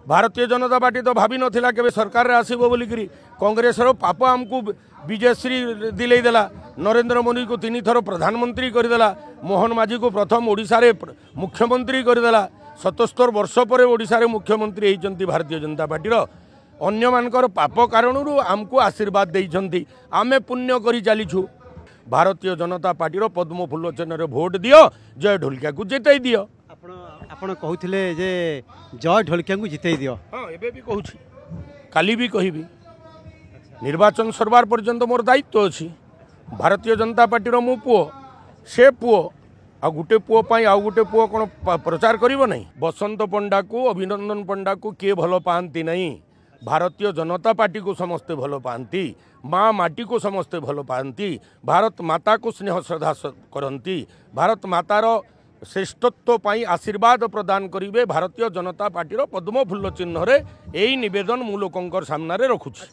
Bharatiya Janata party तो भावी नथिला केबे सरकार रे आसीबो बोलिकरी कांग्रेस रो पाप हमकू विजयश्री दिलेदेला नरेंद्र मोदी को 3 थर प्रधानमंत्री करदेला मोहन माझी को प्रथम ओडिशा रे मुख्यमंत्री करदेला 77 वर्ष पर ओडिशा रे मुख्यमंत्री होइचंती भारतीय जनता पार्टी रो अन्य मानकर पाप कारण आमको आशीर्वाद देइचंती आमे पुण्य करी चलीछु भारतीय जनता पार्टी रो पद्म फूल चिन्ह रे भोट दियो जय ढोलकिया को जितै दियो आपण कहूथिले जे जय ढोलकिया को जितै दियो हां एबे भी कहूछि काली भी कहिबी निर्वाचन सरबार पर्यंत मोर दायित्व अच्छी भारतीय जनता पार्टी रो मु पुओ से पुओ आ गुटे पुओ पाई आ गुटे पुओ कोन प्रचार करिवो नहीं बसंत पंडा को अभिनंदन पंडा को किए भलो पांती नहीं भारतीय जनता पार्टी को समस्ते भलो पांती माँ माटी को समस्ते भलो पांती भारत माता को स्नेह श्रद्धा करती भारत मातार श्रेष्ठत्व पाई आशीर्वाद प्रदान करिवे भारतीय जनता पार्टी रो पद्म फूल चिन्ह रे एई निवेदन मु लोकंकर सामना रे रखुछि।